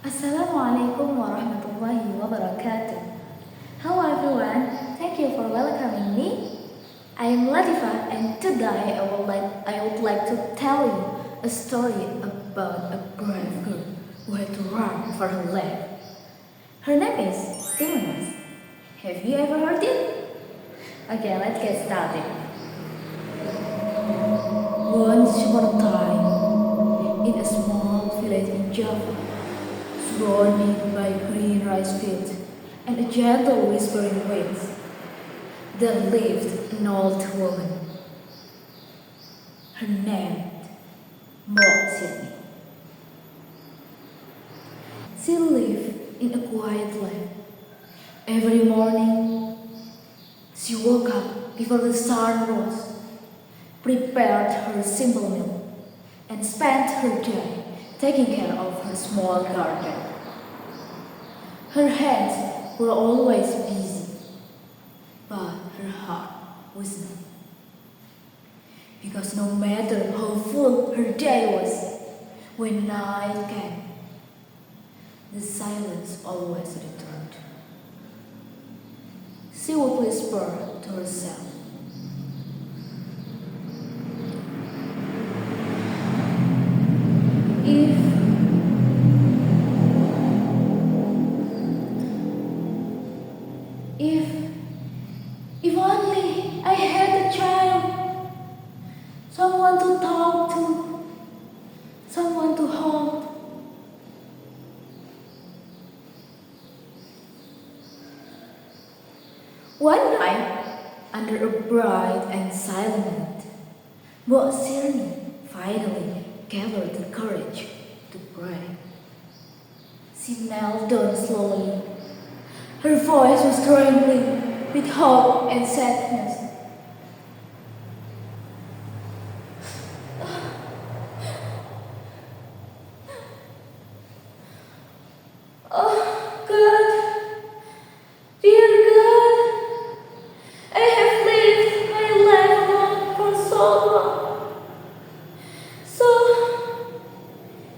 Assalamualaikum warahmatullahi wabarakatuh. Hello everyone, thank you for welcoming me. I am Latifa and today I would like to tell you a story about a brave girl who had to run for her life. Her name is Timun. Have you ever heard it? Okay, let's get started. Once upon a time, in a small village in Java, surrounded by green rice fields and a gentle whispering winds, there lived an old woman. Her name was Sydney. She lived in a quiet life. Every morning, she woke up before the sun rose, prepared her simple meal, and spent her day taking care of her small garden. Her hands were always busy, but her heart was not. Because no matter how full her day was, when night came, the silence always returned. She would whisper to herself, If if if only I had a child, someone to talk to, someone to hold. One night, under a bright and silent moon, Mbok Sirni finally gathered the courage to pray. She knelt down slowly. Her voice was trembling with hope and sadness. Oh God, dear God, I have lived my life alone for so long. So,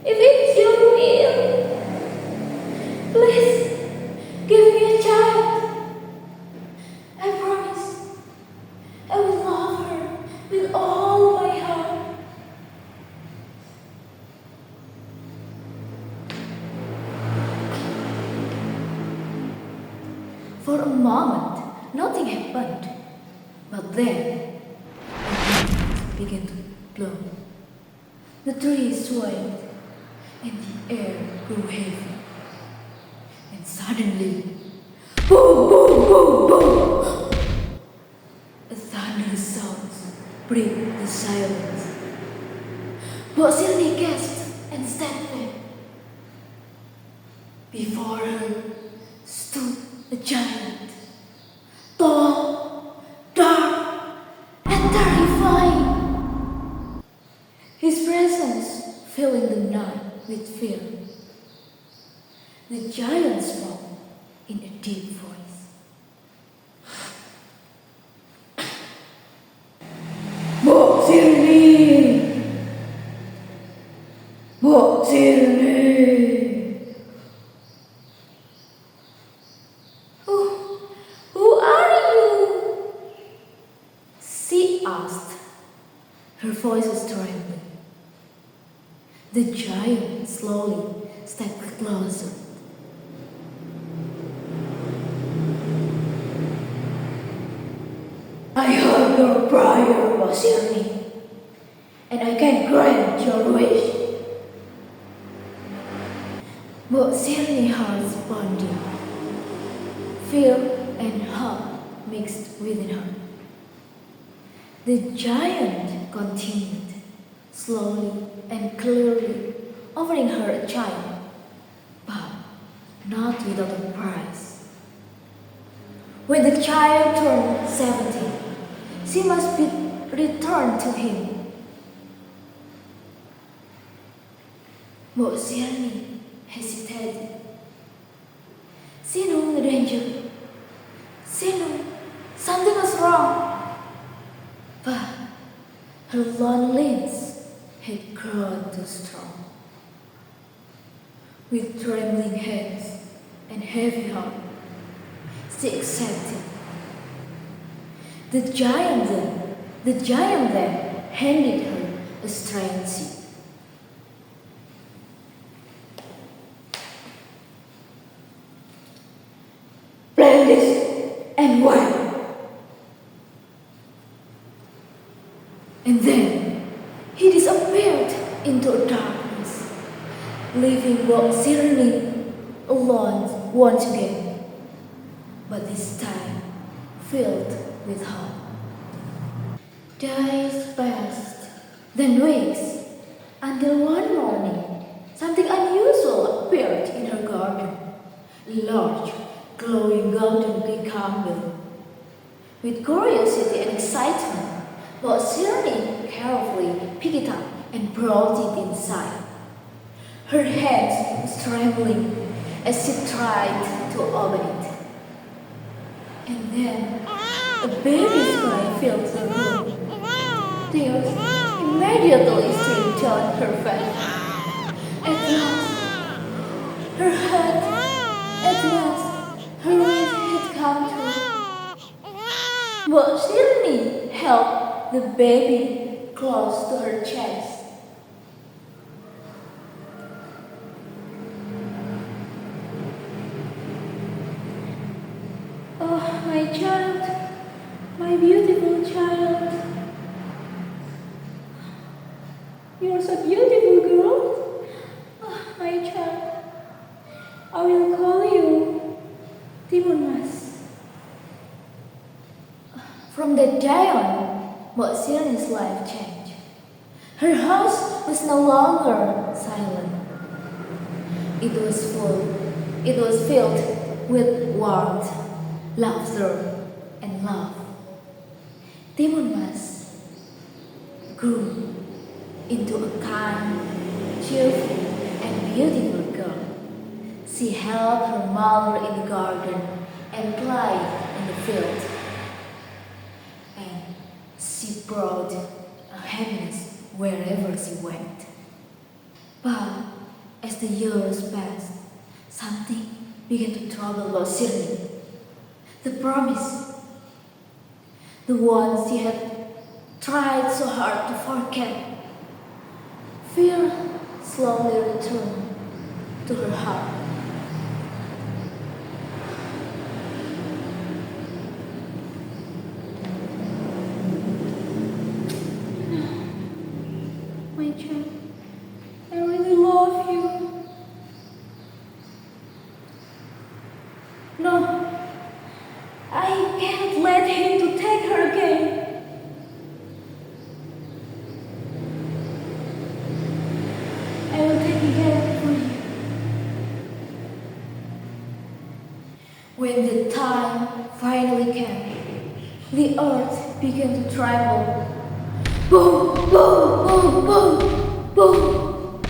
if it's your will, please give me a child. I promise I will love her with all my heart. For a moment, nothing happened. But then, the wind began to blow. The trees swayed, and the air grew heavy. And suddenly, boom, boom, boom, boom! A thunderous sound broke the silence. Mbok Sirni gasped and stepped back. Before her stood a giant, tall, dark, and terrifying. His presence filling the night with fear. The giant spoke in a deep voice. Mbok Sirni! Mbok Sirni! Who are you? She asked. Her voice was trembling. The giant slowly stepped closer. I heard your prayer, Mbok Sirni, and I can grant your wish. Mbok Sirni's heart pounding. Fear and hope mixed within her. The giant continued, slowly and clearly, offering her a child, but not without a price. When the child turned 17, she must be returned to him. Mbok Sirni hesitated. She knew the danger. She knew something was wrong. But her loneliness had grown too strong. With trembling hands and heavy heart, she accepted. The giant then handed her a strange seed. Plant this and wait. And then he disappeared into darkness, leaving both Cyrene alone once again, but this time filled with hope. Days passed, then weeks, until one morning something unusual appeared in her garden. A large, glowing golden bee candle. With curiosity and excitement, but Cyrene carefully picked it up and brought it inside. Her hands was trembling as she tried to open it. And then a baby's cry filled the room. Tears immediately streamed down her face. At last, her head, at last, her wish had come true. But Cyrene held the baby close to her chest. Oh, my child, my beautiful child. You're so beautiful, girl. Oh, my child. I will call you Timun. From that day on, Cyrine's life changed. Her house was no longer silent. It was filled with warmth, laughter, and love. Timun grew into a kind, cheerful, and beautiful girl. She helped her mother in the garden and played in the field. And she brought happiness wherever she went. But as the years passed, something began to trouble Cyrene. The promise, the one she had tried so hard to forget. Fear slowly returned to her heart. My child, I really love you. No, I can't let him to take her again. I will take care for you. When the time finally came, the earth began to tremble. Boom, boom, boom, boom, boom.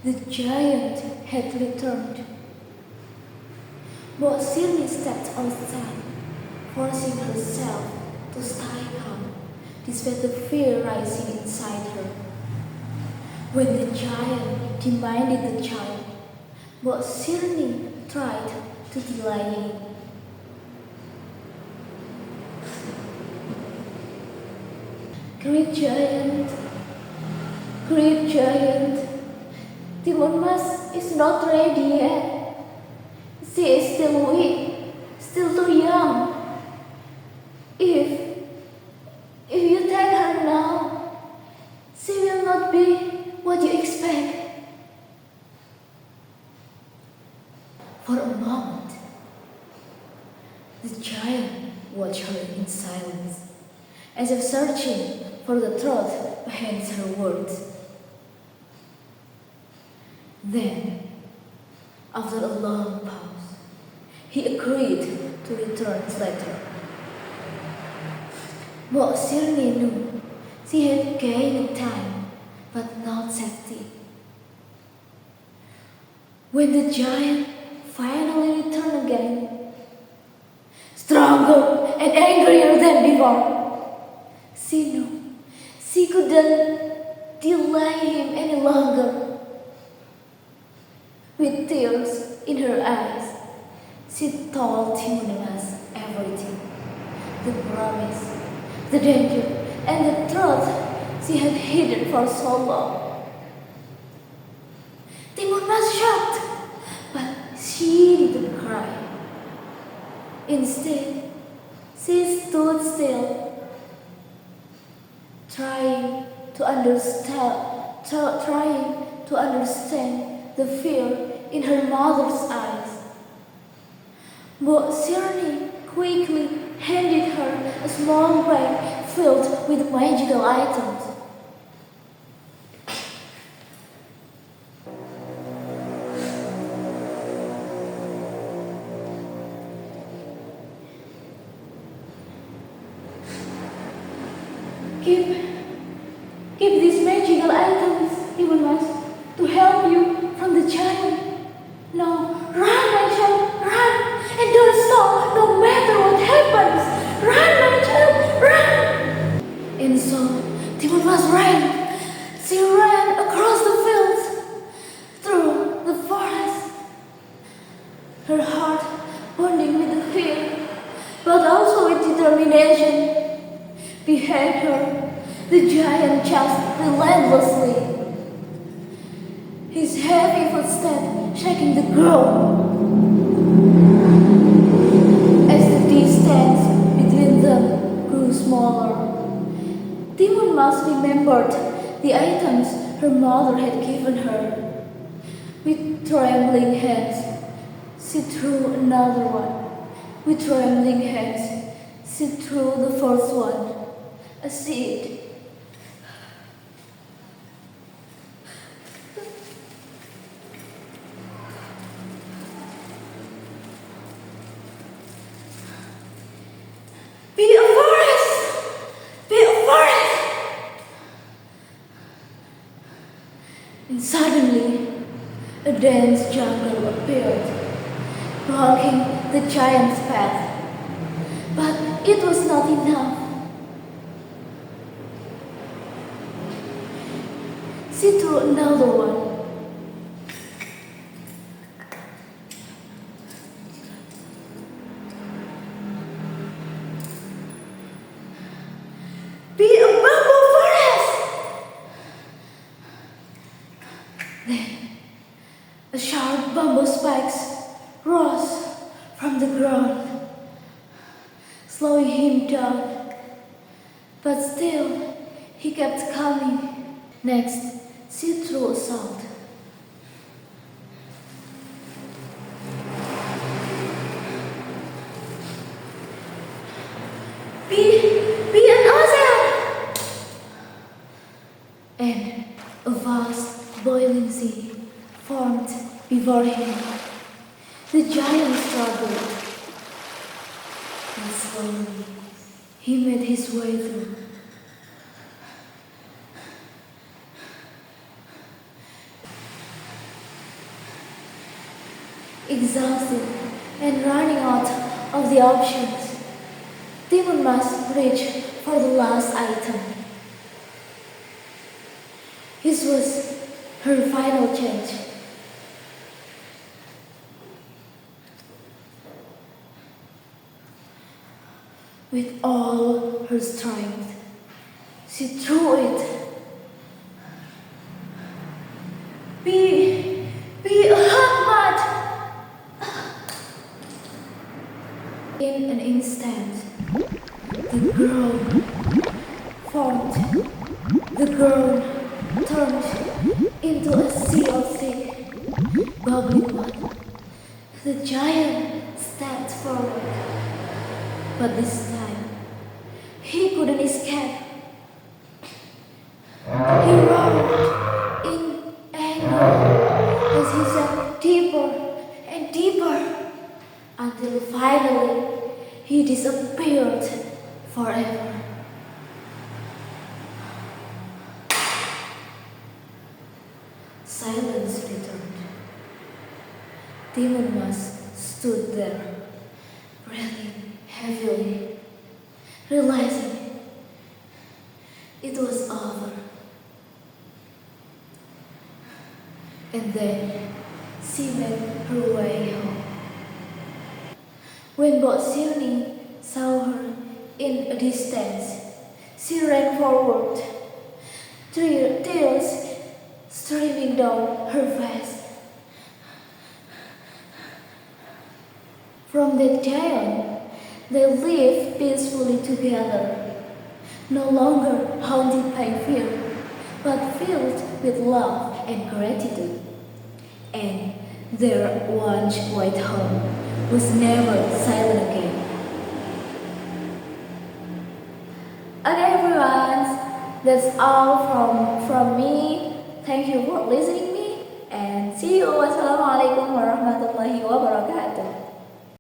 The giant had returned. But Cyrene stepped outside, forcing herself to stay calm, despite the fear rising inside her. When the giant demanded the child, but Cyrene tried to delay him. Great giant, Timun is not ready yet. She is still weak, still too young. If you take her now, she will not be what you expect. For a moment, the giant watched her in silence, as if searching for the truth behind her words. Then, after a long pause, he agreed to return later. But Cyrene knew she had gained time, but not safety. When the giant finally returned again, stronger and angrier than before, she knew she couldn't delay him any longer. With tears in her eyes, she told Timun everything. The promise, the danger, and the truth she had hidden for so long. Timun was shocked, but she didn't cry. Instead, she stood still, trying to understand the fear in her mother's eyes. But Shirley quickly handed her a small bag filled with magical items. Keep these magical items, even to help you from the giant. Now, run, my child, run, and don't stop, no matter what happens. Run, my child, run! And so, Timun ran. She ran across the fields, through the forest, her heart burning with fear, but also with determination. Behind her, the giant charged relentlessly, his heavy footsteps shaking the ground. As the distance between them grew smaller, Timun remembered the items her mother had given her. With trembling hands, she threw another one. With trembling hands, she threw the first one. A seed. Be a forest! Be a forest! And suddenly, a dense jungle appeared, blocking the giant's path. But it was not enough. She threw another one. Be a bamboo forest! Then, a sharp bamboo spikes rose from the ground, slowing him down. But still, he kept coming. Next, she threw a salt. Be an ocean! And a vast boiling sea formed before him. The giant struggled, and slowly he made his way through. Exhausted and running out of the options, Timun must reach for the last item. This was her final chance. With all her strength, she threw it. Be a hot mud! In an instant, the ground formed. The ground turned into a sea of thick, bubbling water. The giant stepped forward, but this time he couldn't escape. He roared in anger as he sank deeper and deeper until finally he disappeared forever. Silence returned. Timun stood there, breathing heavily, realizing it was over. And then she made her way home. When Bozioni saw her in a distance, she ran forward, tears streaming down her face. From that day on, they lived peacefully together, no longer haunted by fear, but filled with love and gratitude. And their once white home was never silent again. Okay, everyone, that's all from me. Thank you for listening me, and see you. Wassalamualaikum warahmatullahi wabarakatuh.